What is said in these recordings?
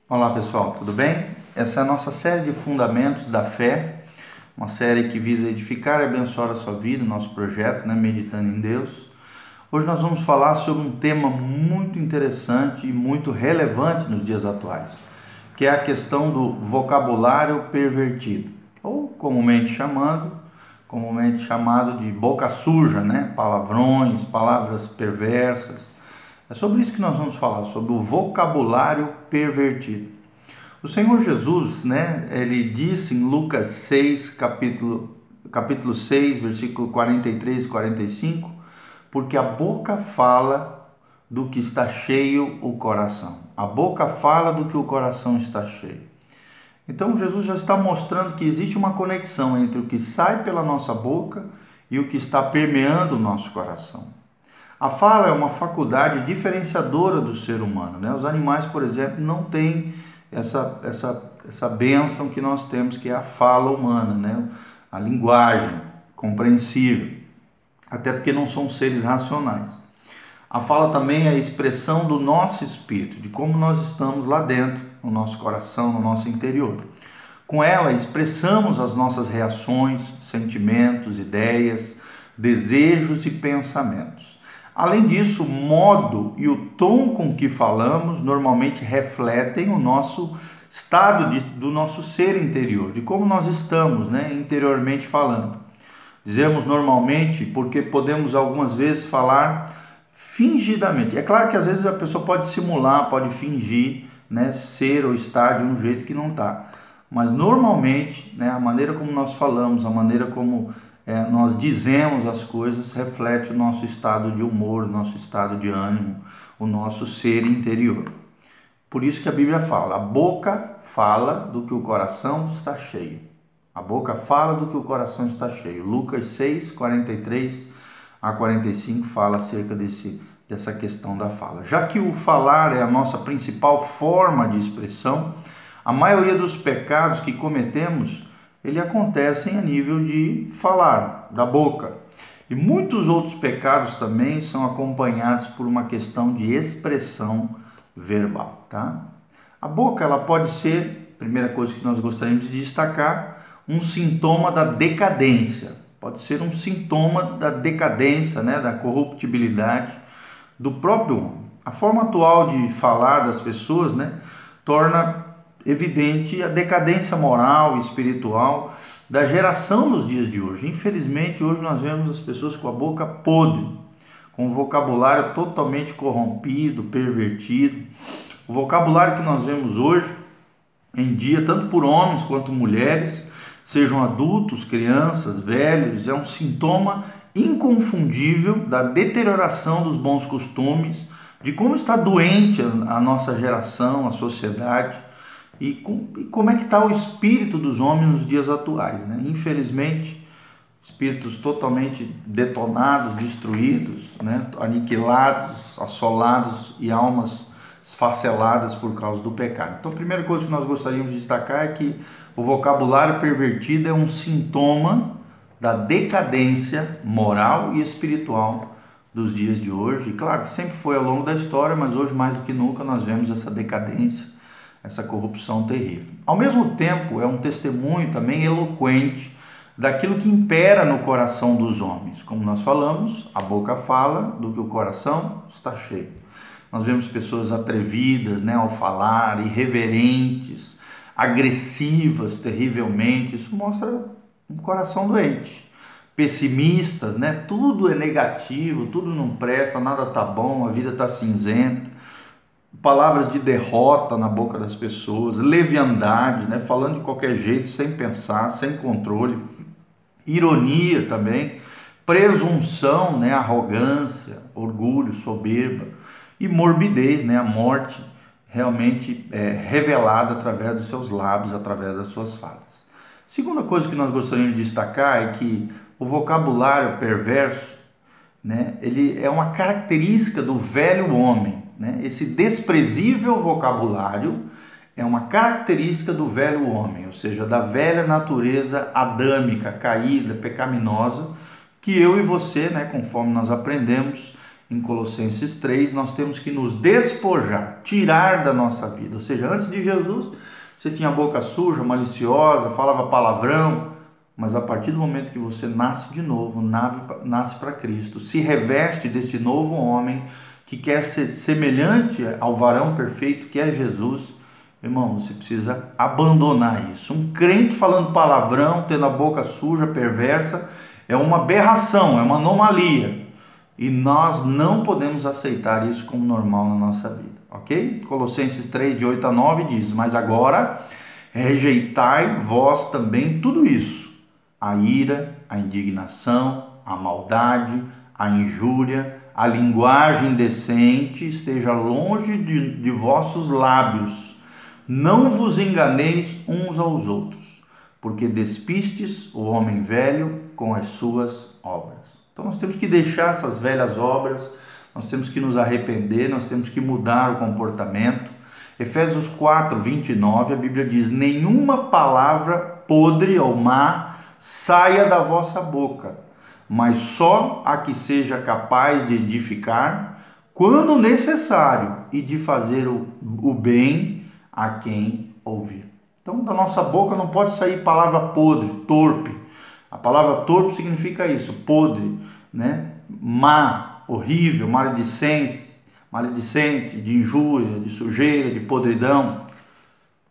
Olá pessoal, tudo bem? Essa é a nossa série de Fundamentos da Fé, uma série que visa edificar e abençoar a sua vida, o nosso projeto, Meditando em Deus. Hoje nós vamos falar sobre um tema muito interessante e muito relevante nos dias atuais, que é a questão do vocabulário pervertido, ou comumente chamado de boca suja, palavrões, palavras perversas. É sobre isso que nós vamos falar, sobre o vocabulário pervertido. O Senhor Jesus, ele disse em Lucas 6, capítulo 6, versículo 43 e 45, porque a boca fala do que está cheio o coração. A boca fala do que o coração está cheio. Então Jesus já está mostrando que existe uma conexão entre o que sai pela nossa boca e o que está permeando o nosso coração. A fala é uma faculdade diferenciadora do ser humano. Os animais, por exemplo, não têm essa bênção que nós temos, que é a fala humana, a linguagem compreensível, até porque não são seres racionais. A fala também é a expressão do nosso espírito, de como nós estamos lá dentro, no nosso coração, no nosso interior. Com ela expressamos as nossas reações, sentimentos, ideias, desejos e pensamentos. Além disso, o modo e o tom com que falamos normalmente refletem o nosso estado do nosso ser interior, de como nós estamos, interiormente falando. Dizemos normalmente porque podemos algumas vezes falar fingidamente. É claro que às vezes a pessoa pode simular, pode fingir, ser ou estar de um jeito que não está. Mas normalmente, a maneira como nós falamos, a maneira como nós dizemos as coisas reflete o nosso estado de humor, o nosso estado de ânimo, o nosso ser interior. Por isso que a Bíblia fala, a boca fala do que o coração está cheio. A boca fala do que o coração está cheio. Lucas 6, 43 a 45 fala acerca dessa questão da fala. Já que o falar é a nossa principal forma de expressão, a maioria dos pecados que cometemos ele acontecem a nível de falar, da boca. E muitos outros pecados também são acompanhados por uma questão de expressão verbal, tá? A boca, ela pode ser, primeira coisa que nós gostaríamos de destacar, um sintoma da decadência. Pode ser um sintoma da decadência, da corruptibilidade do próprio homem. A forma atual de falar das pessoas, torna evidente a decadência moral e espiritual da geração nos dias de hoje. Infelizmente, hoje nós vemos as pessoas com a boca podre, com o vocabulário totalmente corrompido, pervertido. O vocabulário que nós vemos hoje em dia, tanto por homens quanto mulheres, sejam adultos, crianças, velhos, é um sintoma inconfundível da deterioração dos bons costumes, de como está doente a nossa geração, a sociedade, e como é que está o espírito dos homens nos dias atuais. Infelizmente, espíritos totalmente detonados, destruídos, aniquilados, assolados e almas esfaceladas por causa do pecado. Então, a primeira coisa que nós gostaríamos de destacar é que o vocabulário pervertido é um sintoma da decadência moral e espiritual dos dias de hoje. E claro que sempre foi ao longo da história, mas hoje mais do que nunca nós vemos essa decadência, essa corrupção terrível. Ao mesmo tempo, é um testemunho também eloquente daquilo que impera no coração dos homens. Como nós falamos, a boca fala do que o coração está cheio. Nós vemos pessoas atrevidas, ao falar, irreverentes, agressivas terrivelmente. Isso mostra um coração doente. Pessimistas, tudo é negativo, tudo não presta, nada tá bom, a vida tá cinzenta. Palavras de derrota na boca das pessoas, leviandade, falando de qualquer jeito, sem pensar, sem controle, ironia também, presunção, arrogância, orgulho, soberba e morbidez, a morte realmente revelada através dos seus lábios, através das suas falas. Segunda coisa que nós gostaríamos de destacar é que o vocabulário perverso, ele é uma característica do velho homem. Esse desprezível vocabulário é uma característica do velho homem, ou seja, da velha natureza adâmica, caída, pecaminosa, que eu e você, conforme nós aprendemos em Colossenses 3, nós temos que nos despojar, tirar da nossa vida. Ou seja, antes de Jesus, você tinha a boca suja, maliciosa, falava palavrão, mas a partir do momento que você nasce de novo, nasce para Cristo, se reveste desse novo homem que quer ser semelhante ao varão perfeito que é Jesus, irmão, você precisa abandonar isso. Um crente falando palavrão, tendo a boca suja, perversa, é uma aberração, é uma anomalia. E nós não podemos aceitar isso como normal na nossa vida, ok? Colossenses 3, de 8 a 9 diz: mas agora rejeitai vós também tudo isso: a ira, a indignação, a maldade, a injúria, a linguagem indecente esteja longe de vossos lábios. Não vos enganeis uns aos outros, porque despistes o homem velho com as suas obras. Então nós temos que deixar essas velhas obras, nós temos que nos arrepender, nós temos que mudar o comportamento. Efésios 4, 29, a Bíblia diz: nenhuma palavra podre ou má saia da vossa boca, mas só a que seja capaz de edificar, quando necessário, e de fazer o bem a quem ouvir. Então, da nossa boca não pode sair palavra podre, torpe. A palavra torpe significa isso, podre, né? Má, horrível, maledicente, de injúria, de sujeira, de podridão,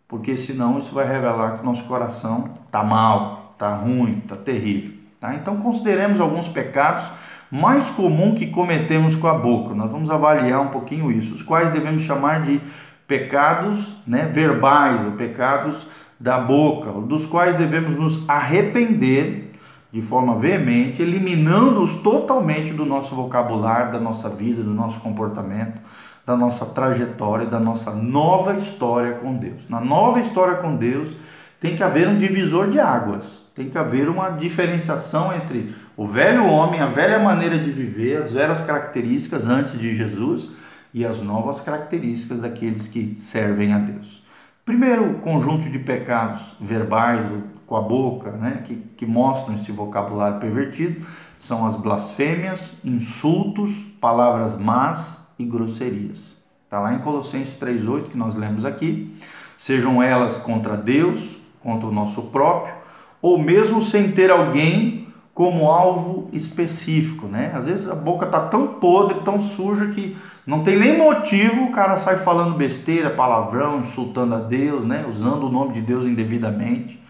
porque senão isso vai revelar que nosso coração está mal, está ruim, está terrível. Tá? Então consideremos alguns pecados mais comuns que cometemos com a boca. Nós vamos avaliar um pouquinho isso, os quais devemos chamar de pecados, né, verbais, ou pecados da boca, dos quais devemos nos arrepender de forma veemente, eliminando-os totalmente do nosso vocabulário, da nossa vida, do nosso comportamento, da nossa trajetória, da nossa nova história com Deus. Na nova história com Deus tem que haver um divisor de águas, tem que haver uma diferenciação entre o velho homem, a velha maneira de viver, as velhas características antes de Jesus e as novas características daqueles que servem a Deus. Primeiro conjunto de pecados verbais, com a boca, né, que mostram esse vocabulário pervertido, são as blasfêmias, insultos, palavras más e grosserias. Está lá em Colossenses 3,8 que nós lemos aqui. Sejam elas contra Deus, contra o nosso próprio, ou mesmo sem ter alguém como alvo específico, né? Às vezes a boca está tão podre, tão suja que não tem nem motivo, o cara sai falando besteira, palavrão, insultando a Deus, né? Usando o nome de Deus indevidamente.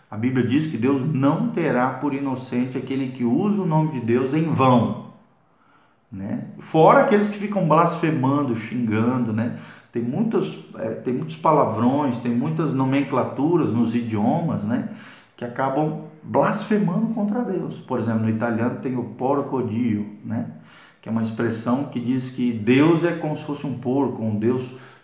A Bíblia diz que Deus não terá por inocente aquele que usa o nome de Deus em vão, né? Fora aqueles que ficam blasfemando, xingando, né? Tem muitos palavrões, tem muitas nomenclaturas nos idiomas, né, que acabam blasfemando contra Deus. Por exemplo, no italiano tem o porco dio, né, que é uma expressão que diz que Deus é como se fosse um porco,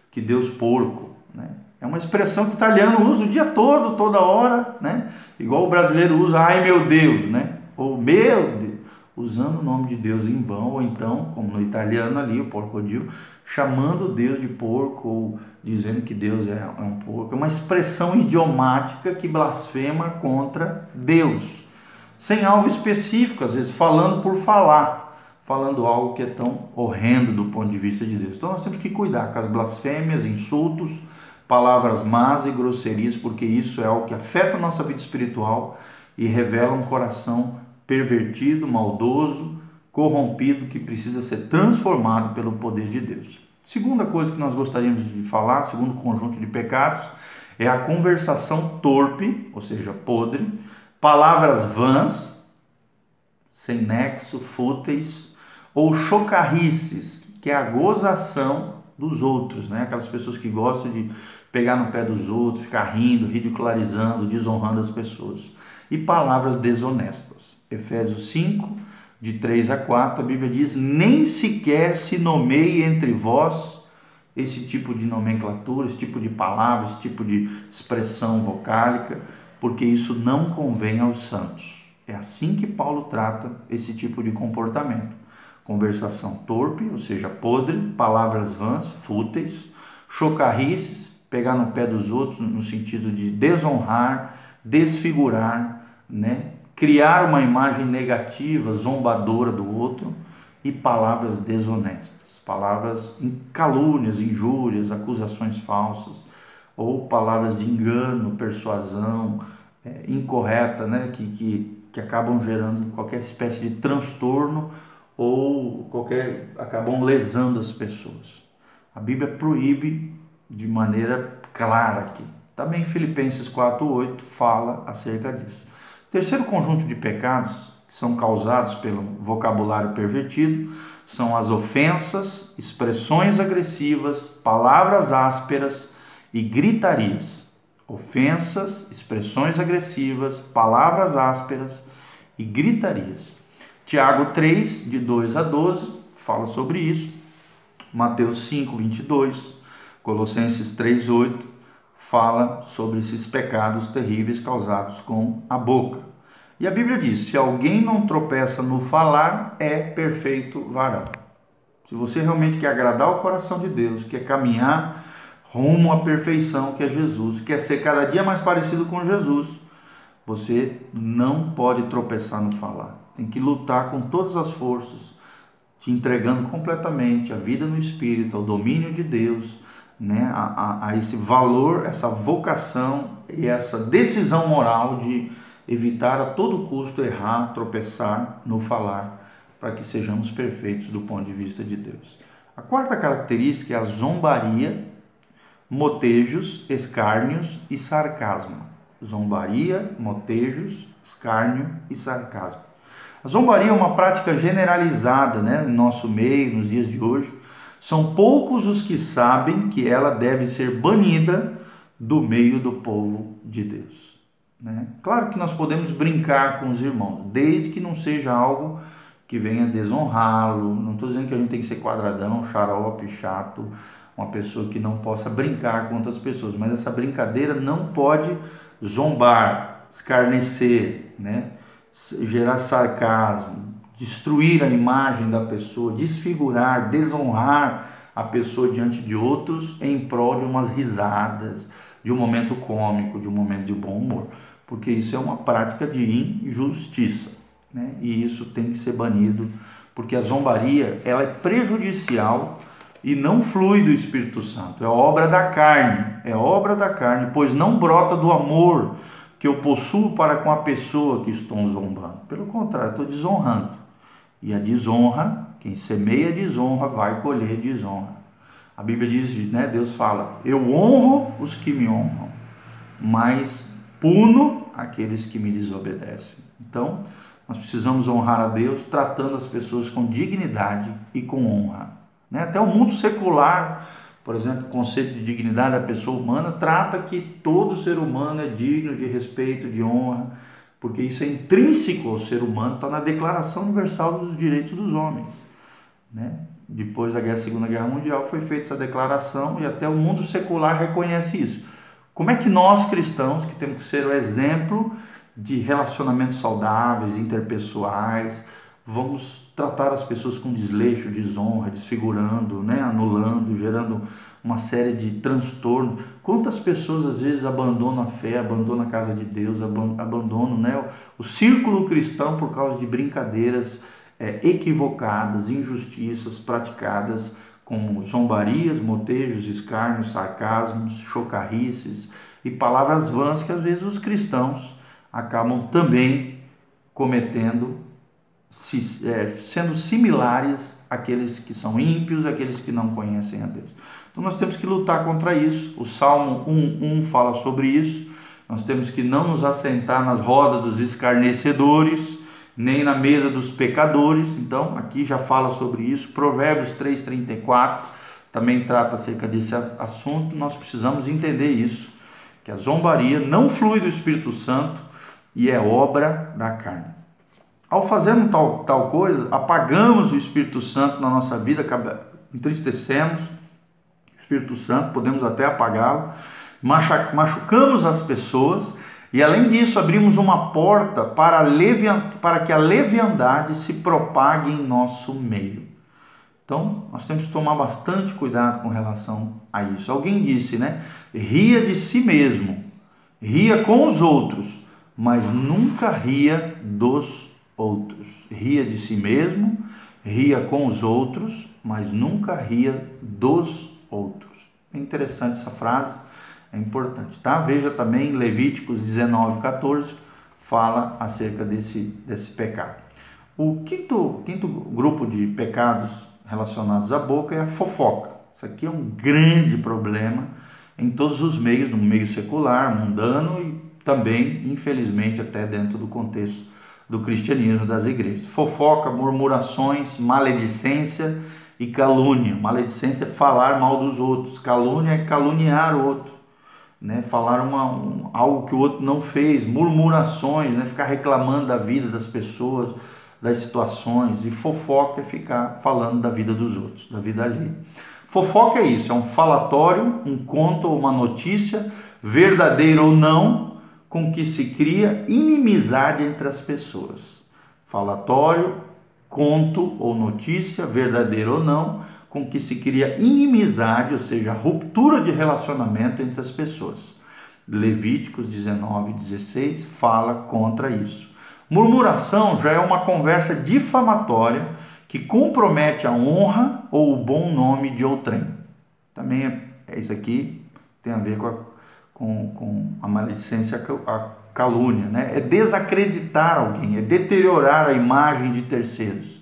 que Deus porco, né? É uma expressão que o italiano usa o dia todo, toda hora, né? Igual o brasileiro usa, ai meu Deus, né? Ou meu Deus, usando o nome de Deus em vão, ou então, como no italiano ali, o porco dio, chamando Deus de porco, ou dizendo que Deus é um porco. É uma expressão idiomática que blasfema contra Deus, sem alvo específico, às vezes falando por falar, falando algo que é tão horrendo do ponto de vista de Deus. Então nós temos que cuidar com as blasfêmias, insultos, palavras más e grosserias, porque isso é algo que afeta a nossa vida espiritual e revela um coração pervertido, maldoso, corrompido, que precisa ser transformado pelo poder de Deus. Segunda coisa que nós gostaríamos de falar, segundo conjunto de pecados, é a conversação torpe, ou seja, podre, palavras vãs, sem nexo, fúteis, ou chocarrices, que é a gozação dos outros, né? Aquelas pessoas que gostam de pegar no pé dos outros, ficar rindo, ridicularizando, desonrando as pessoas. E palavras desonestas. Efésios 5, de 3 a 4, a Bíblia diz: nem sequer se nomeie entre vós esse tipo de nomenclatura, esse tipo de palavra, esse tipo de expressão vocálica, porque isso não convém aos santos. É assim que Paulo trata esse tipo de comportamento. Conversação torpe, ou seja, podre, palavras vãs, fúteis, chocarrices, pegar no pé dos outros no sentido de desonrar, desfigurar, né? Criar uma imagem negativa, zombadora do outro, e palavras desonestas, palavras em calúnias, injúrias, acusações falsas, ou palavras de engano, persuasão incorreta, né? que acabam gerando qualquer espécie de transtorno ou acabam lesando as pessoas. A Bíblia proíbe de maneira clara aqui. Também Filipenses 4:8 fala acerca disso. Terceiro conjunto de pecados que são causados pelo vocabulário pervertido são as ofensas, expressões agressivas, palavras ásperas e gritarias. Ofensas, expressões agressivas, palavras ásperas e gritarias. Tiago 3, de 2 a 12, fala sobre isso. Mateus 5, 22, Colossenses 3, 8, fala sobre esses pecados terríveis causados com a boca. E a Bíblia diz, se alguém não tropeça no falar, é perfeito varão. Se você realmente quer agradar o coração de Deus, quer caminhar rumo à perfeição que é Jesus, quer ser cada dia mais parecido com Jesus, você não pode tropeçar no falar. Tem que lutar com todas as forças, te entregando completamente a vida no Espírito, ao domínio de Deus, né? a esse valor, essa vocação e essa decisão moral de evitar a todo custo errar, tropeçar no falar, para que sejamos perfeitos do ponto de vista de Deus. A quarta característica é a zombaria, motejos, escárnios e sarcasmo. Zombaria, motejos, escárnio e sarcasmo. A zombaria é uma prática generalizada, né, em nosso meio, nos dias de hoje. São poucos os que sabem que ela deve ser banida do meio do povo de Deus, né? Claro que nós podemos brincar com os irmãos, desde que não seja algo que venha desonrá-lo. Não estou dizendo que a gente tem que ser quadradão, xarope, chato, uma pessoa que não possa brincar com outras pessoas, mas essa brincadeira não pode zombar, escarnecer, né? Gerar sarcasmo, destruir a imagem da pessoa, desfigurar, desonrar a pessoa diante de outros em prol de umas risadas, de um momento cômico, de um momento de bom humor, porque isso é uma prática de injustiça, né? E isso tem que ser banido, porque a zombaria ela é prejudicial e não flui do Espírito Santo, é obra da carne, pois não brota do amor que eu possuo para com a pessoa que estou zombando. Pelo contrário, estou desonrando. E a desonra, quem semeia desonra, vai colher desonra. A Bíblia diz, né, Deus fala, eu honro os que me honram, mas puno aqueles que me desobedecem. Então, nós precisamos honrar a Deus tratando as pessoas com dignidade e com honra, né? Até o mundo secular, por exemplo, o conceito de dignidade da pessoa humana trata que todo ser humano é digno de respeito, de honra, porque isso é intrínseco ao ser humano, está na Declaração Universal dos Direitos dos Homens, né? Depois da Segunda Guerra Mundial foi feita essa declaração e até o mundo secular reconhece isso. Como é que nós cristãos, que temos que ser o exemplo de relacionamentos saudáveis, interpessoais, vamos tratar as pessoas com desleixo, desonra, desfigurando, né? Anulando, gerando uma série de transtornos? Quantas pessoas às vezes abandonam a fé, abandonam a casa de Deus, abandonam, né, o círculo cristão por causa de brincadeiras equivocadas, injustiças praticadas como zombarias, motejos, escárnios, sarcasmos, chocarrices e palavras vãs que às vezes os cristãos acabam também cometendo, sendo similares àqueles que são ímpios, àqueles que não conhecem a Deus. Então nós temos que lutar contra isso. O Salmo 1:1 fala sobre isso. Nós temos que não nos assentar nas rodas dos escarnecedores, nem na mesa dos pecadores. Então aqui já fala sobre isso. Provérbios 3:34 também trata acerca desse assunto. Nós precisamos entender isso, que a zombaria não flui do Espírito Santo e é obra da carne. Ao fazermos tal coisa, apagamos o Espírito Santo na nossa vida, entristecemos o Espírito Santo, podemos até apagá-lo, machucamos as pessoas e, além disso, abrimos uma porta para que a leviandade se propague em nosso meio. Então, nós temos que tomar bastante cuidado com relação a isso. Alguém disse, né? Ria de si mesmo, ria com os outros, mas nunca ria dos outros. Ria de si mesmo, ria com os outros, mas nunca ria dos outros. É interessante essa frase, é importante, tá? Veja também Levíticos 19:14, fala acerca desse pecado. O quinto grupo de pecados relacionados à boca é a fofoca. Isso aqui é um grande problema em todos os meios, no meio secular, mundano e também, infelizmente, até dentro do contexto do cristianismo, das igrejas. Fofoca, murmurações, maledicência e calúnia. Maledicência é falar mal dos outros, calúnia é caluniar o outro, né? Falar algo que o outro não fez, murmurações, né? Ficar reclamando da vida das pessoas, das situações, e fofoca é ficar falando da vida dos outros, da vida alheia. Fofoca é isso, é um falatório, um conto ou uma notícia, verdadeira ou não, com que se cria inimizade entre as pessoas. Falatório, conto ou notícia, verdadeira ou não, com que se cria inimizade, ou seja, ruptura de relacionamento entre as pessoas. Levíticos 19:16 fala contra isso. Murmuração já é uma conversa difamatória que compromete a honra ou o bom nome de outrem. Também é isso aqui, tem a ver com a maledicência, a calúnia, né? É desacreditar alguém, é deteriorar a imagem de terceiros.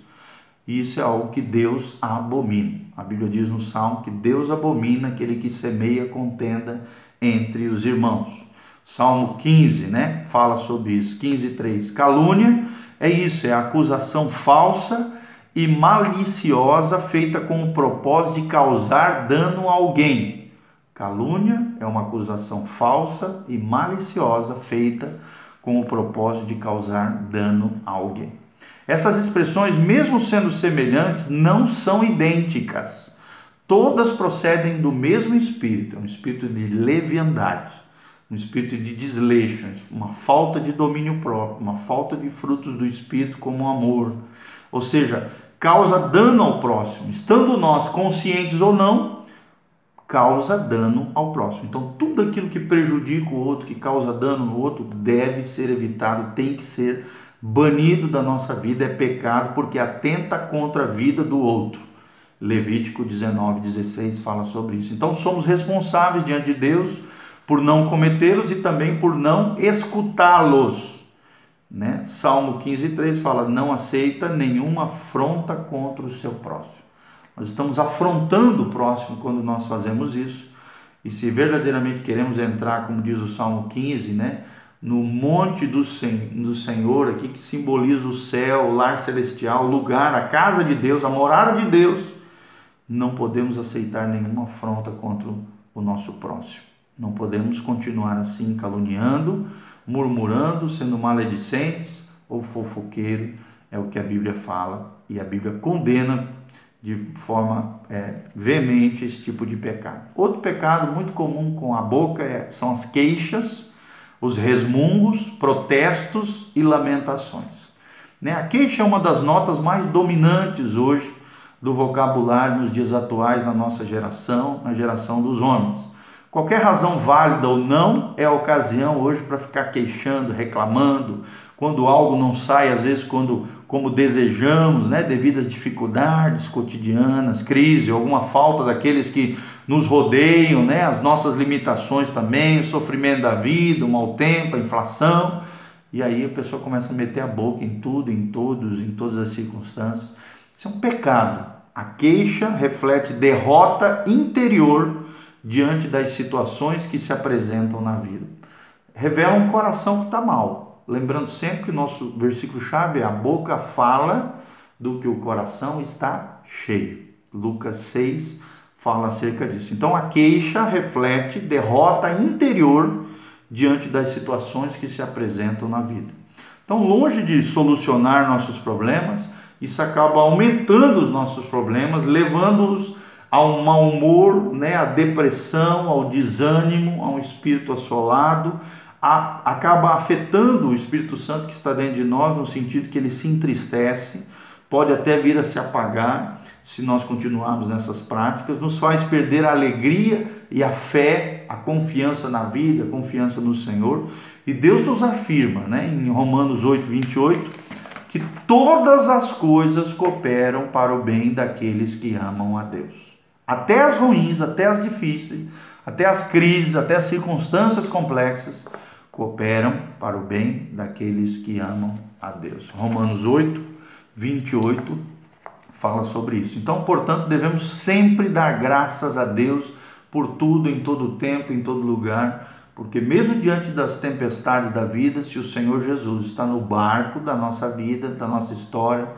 Isso é algo que Deus abomina. A Bíblia diz no Salmo que Deus abomina aquele que semeia contenda entre os irmãos. Salmo 15, né? Fala sobre isso. 15:3. Calúnia é isso, é a acusação falsa e maliciosa feita com o propósito de causar dano a alguém. Calúnia é uma acusação falsa e maliciosa feita com o propósito de causar dano a alguém. Essas expressões, mesmo sendo semelhantes, não são idênticas. Todas procedem do mesmo espírito, um espírito de leviandade, um espírito de desleixo, uma falta de domínio próprio, uma falta de frutos do espírito como o amor. Ou seja, causa dano ao próximo. Estando nós conscientes ou não, causa dano ao próximo. Então, tudo aquilo que prejudica o outro, que causa dano no outro, deve ser evitado, tem que ser banido da nossa vida, é pecado, porque atenta contra a vida do outro. Levítico 19:16 fala sobre isso. Então, somos responsáveis diante de Deus por não cometê-los e também por não escutá-los, né? Salmo 15:3 fala: não aceita nenhuma afronta contra o seu próximo. Nós estamos afrontando o próximo quando nós fazemos isso. E se verdadeiramente queremos entrar, como diz o Salmo 15, né, no monte do Senhor, aqui que simboliza o céu, o lar celestial, o lugar, a casa de Deus, a morada de Deus, não podemos aceitar nenhuma afronta contra o nosso próximo. Não podemos continuar assim, caluniando, murmurando, sendo maledicentes ou fofoqueiro. É o que a Bíblia fala, e a Bíblia condena de forma veemente esse tipo de pecado. Outro pecado muito comum com a boca são as queixas, os resmungos, protestos e lamentações. Né? A queixa é uma das notas mais dominantes hoje do vocabulário nos dias atuais, na nossa geração, na geração dos homens. Qualquer razão válida ou não é a ocasião hoje para ficar queixando, reclamando, quando algo não sai, às vezes como desejamos, né, devido às dificuldades cotidianas, crise, alguma falta daqueles que nos rodeiam, né, as nossas limitações também, o sofrimento da vida, o mau tempo, a inflação, e aí a pessoa começa a meter a boca em tudo, em todos, em todas as circunstâncias. Isso é um pecado. A queixa reflete derrota interior diante das situações que se apresentam na vida. Revela um coração que está mal. Lembrando sempre que o nosso versículo-chave é: a boca fala do que o coração está cheio. Lucas 6 fala acerca disso. Então a queixa reflete derrota interior diante das situações que se apresentam na vida. Então, longe de solucionar nossos problemas, isso acaba aumentando os nossos problemas, levando-os ao mau humor, né, à depressão, ao desânimo, a um espírito assolado, acaba afetando o Espírito Santo que está dentro de nós, no sentido que ele se entristece, pode até vir a se apagar se nós continuarmos nessas práticas, nos faz perder a alegria e a fé, a confiança na vida, a confiança no Senhor. E Deus nos afirma, né, em Romanos 8:28, que todas as coisas cooperam para o bem daqueles que amam a Deus. Até as ruins, até as difíceis, até as crises, até as circunstâncias complexas, cooperam para o bem daqueles que amam a Deus. Romanos 8, 28 fala sobre isso. Então, portanto, devemos sempre dar graças a Deus por tudo, em todo tempo, em todo lugar, porque mesmo diante das tempestades da vida, se o Senhor Jesus está no barco da nossa vida, da nossa história,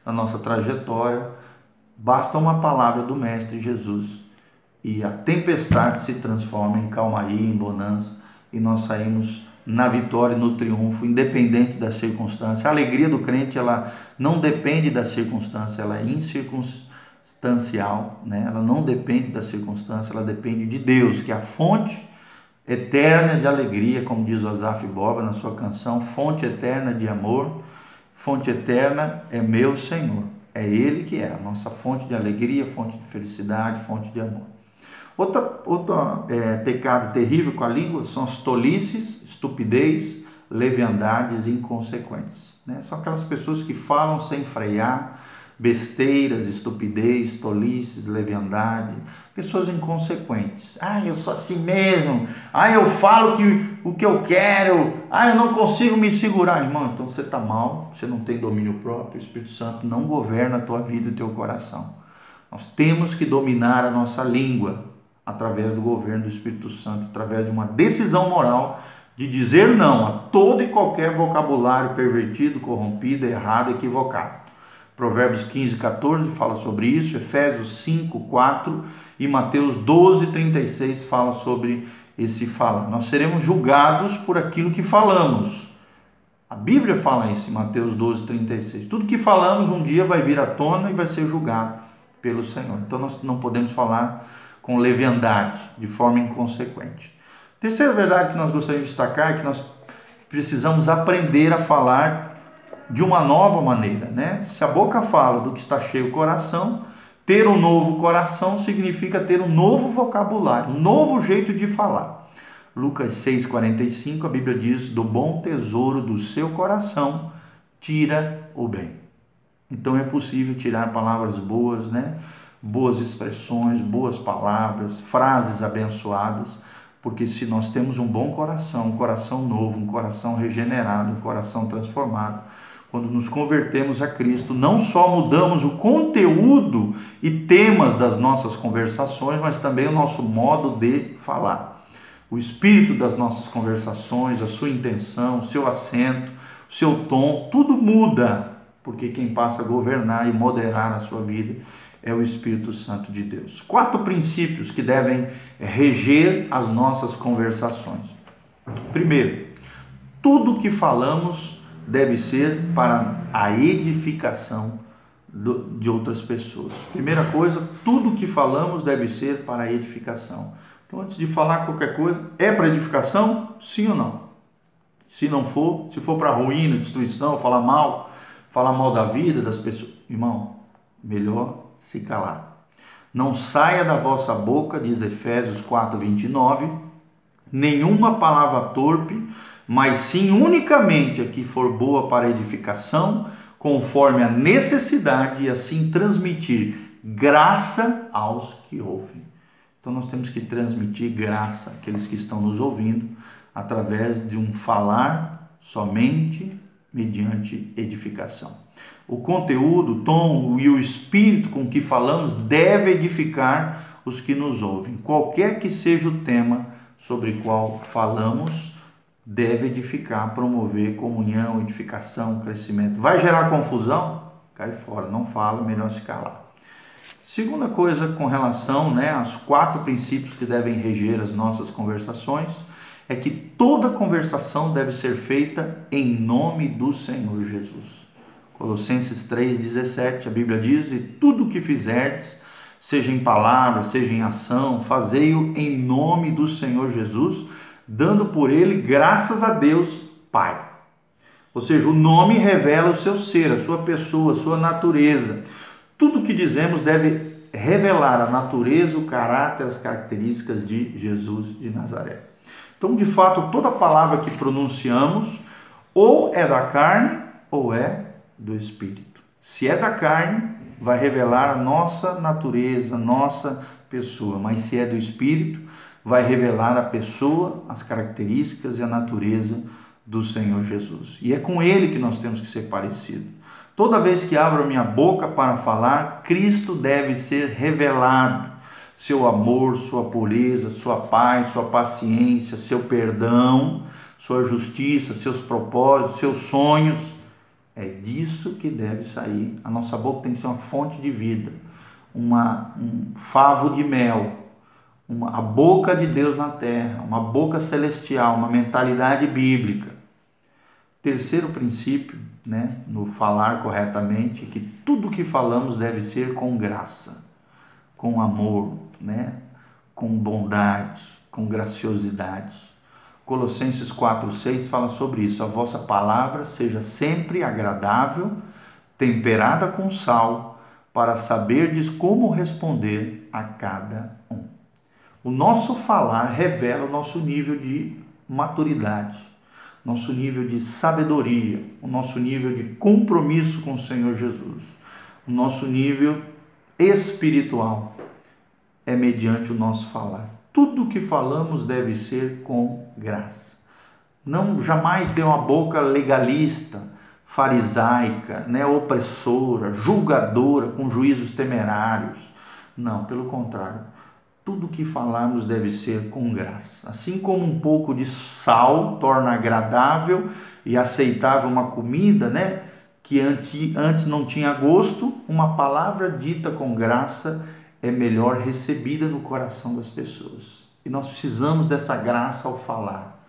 da nossa trajetória, basta uma palavra do Mestre Jesus e a tempestade se transforma em calmaria, em bonança, e nós saímos na vitória, no triunfo, independente da circunstância. A alegria do crente, ela não depende da circunstância, ela é incircunstancial, né? Ela não depende da circunstância, ela depende de Deus, que é a fonte eterna de alegria, como diz o Asaf Borba na sua canção, fonte eterna de amor, fonte eterna é meu Senhor. É Ele que é a nossa fonte de alegria, fonte de felicidade, fonte de amor. Outro pecado terrível com a língua são as tolices, estupidez, leviandades e inconsequências, né? São aquelas pessoas que falam sem frear, besteiras, estupidez, tolices, leviandade, pessoas inconsequentes. Eu sou assim mesmo. Eu falo o que eu quero. Eu não consigo me segurar. Irmão, então você está mal, você não tem domínio próprio, o Espírito Santo não governa a tua vida e o teu coração. Nós temos que dominar a nossa língua através do governo do Espírito Santo, através de uma decisão moral de dizer não a todo e qualquer vocabulário pervertido, corrompido, errado, equivocado. Provérbios 15, 14 fala sobre isso, Efésios 5, 4 e Mateus 12, 36 fala sobre esse falar. Nós seremos julgados por aquilo que falamos. A Bíblia fala isso em Mateus 12, 36. Tudo que falamos um dia vai vir à tona e vai ser julgado pelo Senhor. Então nós não podemos falar com leviandade, de forma inconsequente. Terceira verdade que nós gostaríamos de destacar é que nós precisamos aprender a falar de uma nova maneira, né? Se a boca fala do que está cheio o coração, ter um novo coração significa ter um novo vocabulário, um novo jeito de falar. Lucas 6,45, a Bíblia diz: do bom tesouro do seu coração tira o bem. Então é possível tirar palavras boas, né? Boas expressões, boas palavras, frases abençoadas, porque se nós temos um bom coração, um coração novo, um coração regenerado, um coração transformado, quando nos convertemos a Cristo, não só mudamos o conteúdo e temas das nossas conversações, mas também o nosso modo de falar. O espírito das nossas conversações, a sua intenção, o seu acento, o seu tom, tudo muda, porque quem passa a governar e moderar a sua vida é o Espírito Santo de Deus. 4 princípios que devem reger as nossas conversações. Primeiro, tudo que falamos deve ser para a edificação de outras pessoas. Primeira coisa, tudo que falamos deve ser para a edificação. Então, antes de falar qualquer coisa, é para edificação? Sim ou não? Se não for, se for para ruína, destruição, falar mal da vida das pessoas, irmão, melhor se calar. Não saia da vossa boca, diz Efésios 4:29, nenhuma palavra torpe, mas sim unicamente a que for boa para edificação, conforme a necessidade, e assim transmitir graça aos que ouvem. Então nós temos que transmitir graça àqueles que estão nos ouvindo, através de um falar somente mediante edificação. O conteúdo, o tom e o espírito com que falamos deve edificar os que nos ouvem. Qualquer que seja o tema sobre o qual falamos, deve edificar, promover comunhão, edificação, crescimento. Vai gerar confusão? Cai fora, não fala, melhor se calar. Segunda coisa com relação, aos 4 princípios que devem reger as nossas conversações, é que toda conversação deve ser feita em nome do Senhor Jesus. Colossenses 3,17, a Bíblia diz: e tudo o que fizerdes, seja em palavra, seja em ação, fazei-o em nome do Senhor Jesus, dando por ele graças a Deus Pai. Ou seja, o nome revela o seu ser, a sua pessoa, a sua natureza. Tudo o que dizemos deve revelar a natureza, o caráter, as características de Jesus de Nazaré. Então, de fato, toda palavra que pronunciamos ou é da carne ou é do Espírito. Se é da carne, vai revelar a nossa natureza, a nossa pessoa, mas se é do Espírito, vai revelar a pessoa, as características e a natureza do Senhor Jesus. E é com Ele que nós temos que ser parecidos. Toda vez que abro a minha boca para falar, Cristo deve ser revelado. Seu amor, sua pureza, sua paz, sua paciência, seu perdão, sua justiça, seus propósitos, seus sonhos. É disso que deve sair. A nossa boca tem que ser uma fonte de vida, um favo de mel, a boca de Deus na terra, uma boca celestial, uma mentalidade bíblica. Terceiro princípio, no falar corretamente, que tudo que falamos deve ser com graça, com amor, com bondade, com graciosidade. Colossenses 4:6 fala sobre isso. A vossa palavra seja sempre agradável, temperada com sal, para saberdes como responder a cada um. O nosso falar revela o nosso nível de maturidade, nosso nível de sabedoria, o nosso nível de compromisso com o Senhor Jesus, o nosso nível espiritual é mediante o nosso falar. Tudo que falamos deve ser com graça. Não jamais ter uma boca legalista, farisaica, opressora, julgadora, com juízos temerários. Não, pelo contrário. Tudo que falarmos deve ser com graça. Assim como um pouco de sal torna agradável e aceitável uma comida, que antes não tinha gosto, uma palavra dita com graça é melhor recebida no coração das pessoas. E nós precisamos dessa graça ao falar.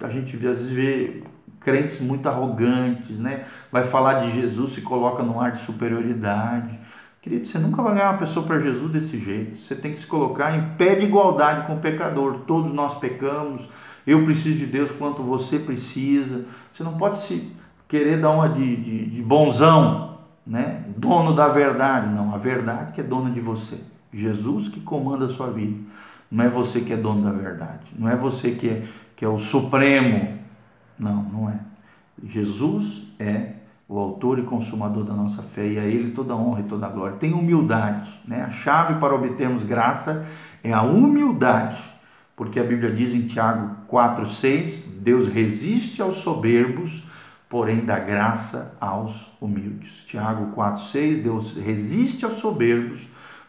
A gente às vezes vê crentes muito arrogantes, vai falar de Jesus, se coloca num ar de superioridade. Querido, você nunca vai ganhar uma pessoa para Jesus desse jeito. Você tem que se colocar em pé de igualdade com o pecador. Todos nós pecamos. Eu preciso de Deus quanto você precisa. Você não pode se querer dar uma de bonzão, dono da verdade. Não, a verdade que é dona de você. Jesus que comanda a sua vida. Não é você que é dono da verdade. Não é você que é o supremo. Não, não é. Jesus é o autor e consumador da nossa fé, e a Ele toda a honra e toda a glória. Tem humildade, A chave para obtermos graça é a humildade, porque a Bíblia diz em Tiago 4:6, Deus resiste aos soberbos, porém dá graça aos humildes. Tiago 4:6, Deus resiste aos soberbos,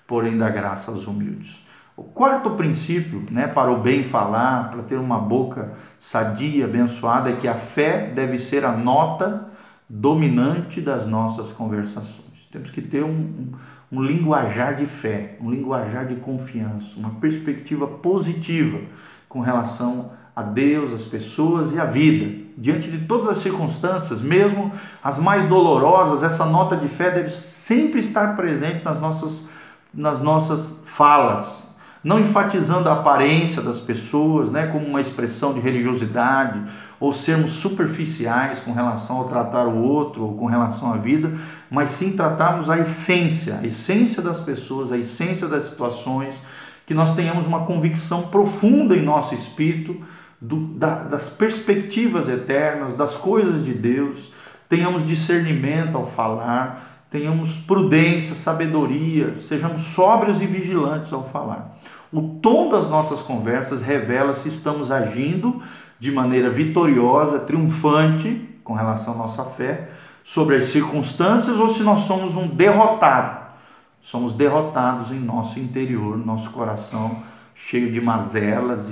porém dá graça aos humildes. O quarto princípio, para o bem falar, para ter uma boca sadia, abençoada, é que a fé deve ser a nota dominante das nossas conversações. Temos que ter um linguajar de fé, um linguajar de confiança, uma perspectiva positiva com relação a Deus, as pessoas e a vida. Diante de todas as circunstâncias, mesmo as mais dolorosas, essa nota de fé deve sempre estar presente nas nossas falas, não enfatizando a aparência das pessoas, como uma expressão de religiosidade, ou sermos superficiais com relação ao tratar o outro, ou com relação à vida, mas sim tratarmos a essência das pessoas, a essência das situações, que nós tenhamos uma convicção profunda em nosso espírito, das perspectivas eternas, das coisas de Deus, tenhamos discernimento ao falar, tenhamos prudência, sabedoria, sejamos sóbrios e vigilantes ao falar. O tom das nossas conversas revela se estamos agindo de maneira vitoriosa, triunfante, com relação à nossa fé, sobre as circunstâncias, ou se nós somos um derrotado. Somos derrotados em nosso interior, nosso coração cheio de mazelas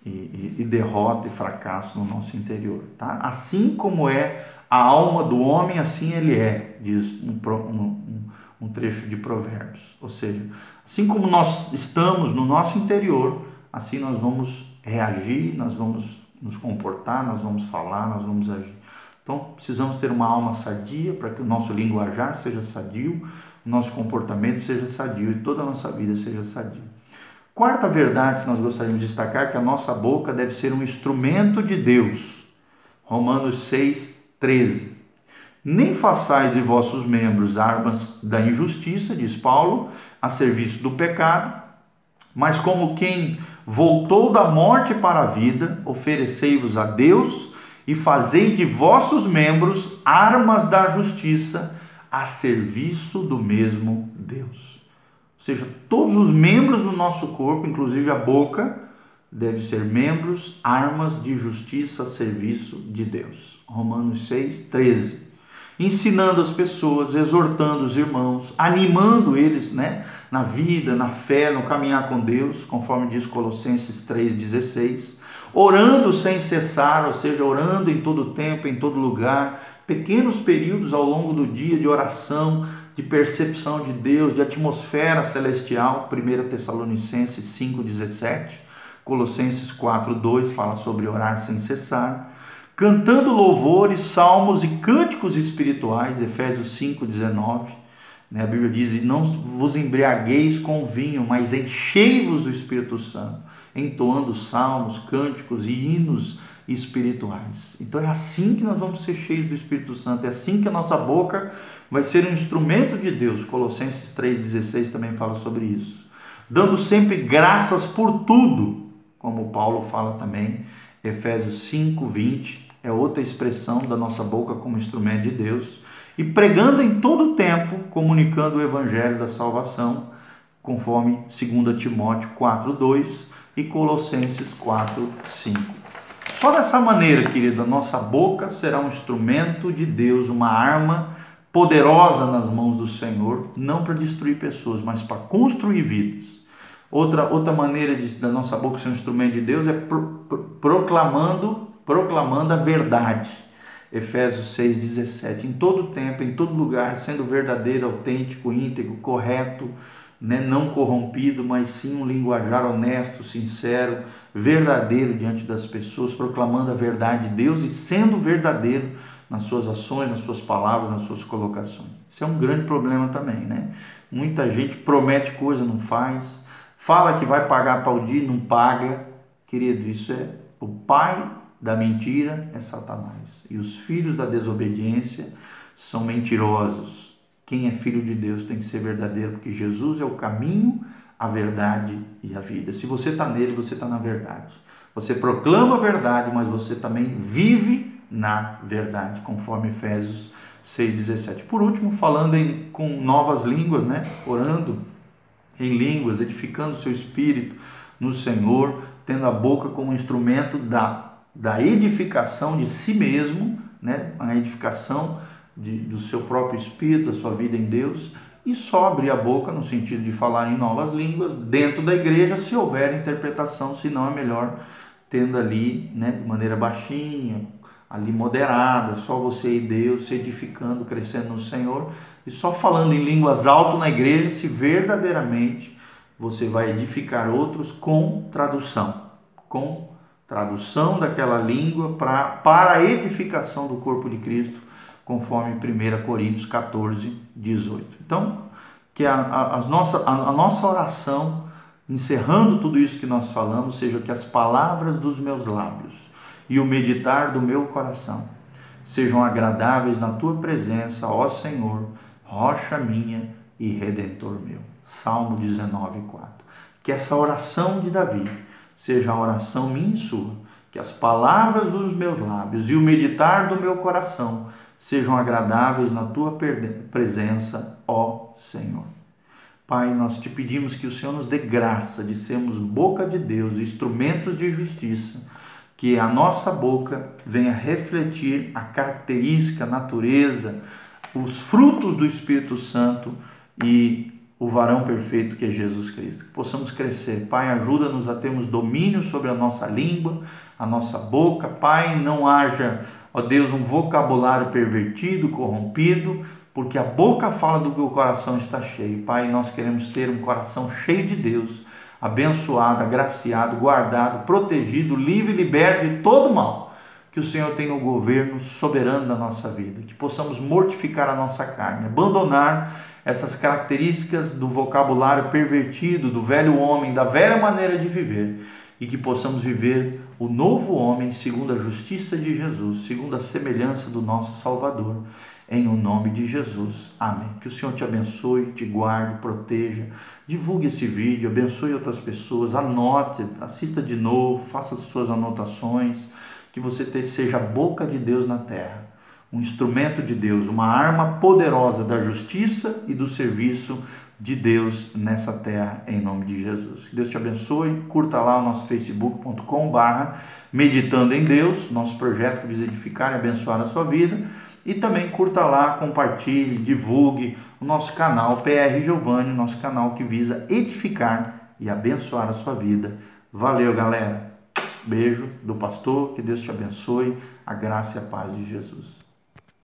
e derrota e fracasso no nosso interior. Tá? Assim como é a alma do homem, assim ele é, diz um trecho de Provérbios. Ou seja, assim como nós estamos no nosso interior, assim nós vamos reagir, nós vamos nos comportar, nós vamos falar, nós vamos agir. Então, precisamos ter uma alma sadia para que o nosso linguajar seja sadio, o nosso comportamento seja sadio e toda a nossa vida seja sadia. Quarta verdade que nós gostaríamos de destacar é que a nossa boca deve ser um instrumento de Deus. Romanos 6:13. Nem façais de vossos membros armas da injustiça, diz Paulo, a serviço do pecado, mas como quem voltou da morte para a vida, oferecei-vos a Deus e fazei de vossos membros armas da justiça a serviço do mesmo Deus. Ou seja, todos os membros do nosso corpo, inclusive a boca, devem ser membros, armas de justiça a serviço de Deus. Romanos 6:13. Ensinando as pessoas, exortando os irmãos, animando eles, na vida, na fé, no caminhar com Deus, conforme diz Colossenses 3:16. Orando sem cessar, ou seja, orando em todo tempo, em todo lugar, pequenos períodos ao longo do dia de oração, de percepção de Deus, de atmosfera celestial. 1 Tessalonicenses 5:17, Colossenses 4:2 fala sobre orar sem cessar. Cantando louvores, salmos e cânticos espirituais, Efésios 5:19. A Bíblia diz: e não vos embriagueis com vinho, mas enchei-vos do Espírito Santo, entoando salmos, cânticos e hinos espirituais. Então é assim que nós vamos ser cheios do Espírito Santo, é assim que a nossa boca vai ser um instrumento de Deus. Colossenses 3:16 também fala sobre isso. Dando sempre graças por tudo, como Paulo fala também, Efésios 5:20, é outra expressão da nossa boca como instrumento de Deus. E pregando em todo o tempo, comunicando o evangelho da salvação, conforme 2 Timóteo 4:2 e Colossenses 4:5. Só dessa maneira, querido, a nossa boca será um instrumento de Deus, uma arma poderosa nas mãos do Senhor, não para destruir pessoas, mas para construir vidas. Outra maneira da nossa boca ser um instrumento de Deus é proclamando a verdade. Efésios 6:17. Em todo tempo, em todo lugar, sendo verdadeiro, autêntico, íntegro, correto, não corrompido, mas sim um linguajar honesto, sincero, verdadeiro diante das pessoas, proclamando a verdade de Deus e sendo verdadeiro nas suas ações, nas suas palavras, nas suas colocações. Isso é um grande problema também, Muita gente promete coisa, não faz, fala que vai pagar tal dia e não paga. Querido, isso é o pai da mentira, é Satanás. E os filhos da desobediência são mentirosos. Quem é filho de Deus tem que ser verdadeiro, porque Jesus é o caminho, a verdade e a vida. Se você está nele, você está na verdade. Você proclama a verdade, mas você também vive na verdade, conforme Efésios 6:17. Por último, falando com novas línguas, orando em línguas, edificando o seu espírito no Senhor, tendo a boca como instrumento da edificação de si mesmo, a edificação do seu próprio espírito, da sua vida em Deus, e só abrir a boca no sentido de falar em novas línguas dentro da igreja, se houver interpretação, se não é melhor tendo ali, de maneira baixinha, ali moderada, só você e Deus se edificando, crescendo no Senhor, e só falando em línguas alto na igreja, se verdadeiramente você vai edificar outros com tradução daquela língua para a edificação do corpo de Cristo, conforme 1 Coríntios 14:18. Então, que a nossa oração, encerrando tudo isso que nós falamos, seja que as palavras dos meus lábios e o meditar do meu coração sejam agradáveis na tua presença, ó Senhor, rocha minha e redentor meu. Salmo 19:4. Que essa oração de Davi seja a oração minha e sua, que as palavras dos meus lábios e o meditar do meu coração sejam agradáveis na tua presença, ó Senhor. Pai, nós te pedimos que o Senhor nos dê graça de sermos boca de Deus, instrumentos de justiça, que a nossa boca venha refletir a característica, a natureza, os frutos do Espírito Santo e o varão perfeito que é Jesus Cristo. Que possamos crescer. Pai, ajuda-nos a termos domínio sobre a nossa língua, a nossa boca. Pai, não haja, ó Deus, um vocabulário pervertido, corrompido, porque a boca fala do que o coração está cheio. Pai, nós queremos ter um coração cheio de Deus, abençoado, agraciado, guardado, protegido, livre e liberto de todo mal. Que o Senhor tenha o governo soberano da nossa vida, que possamos mortificar a nossa carne, abandonar essas características do vocabulário pervertido, do velho homem, da velha maneira de viver, e que possamos viver o novo homem segundo a justiça de Jesus, segundo a semelhança do nosso Salvador, em o nome de Jesus. Amém. Que o Senhor te abençoe, te guarde, proteja, divulgue esse vídeo, abençoe outras pessoas, anote, assista de novo, faça as suas anotações, que você seja a boca de Deus na terra, um instrumento de Deus, uma arma poderosa da justiça e do serviço de Deus nessa terra, em nome de Jesus. Que Deus te abençoe. Curta lá o nosso facebook.com/meditando em Deus, nosso projeto que visa edificar e abençoar a sua vida. E também curta lá, compartilhe, divulgue o nosso canal PR Giovanni, nosso canal que visa edificar e abençoar a sua vida. Valeu, galera. Beijo do pastor, que Deus te abençoe, a graça e a paz de Jesus.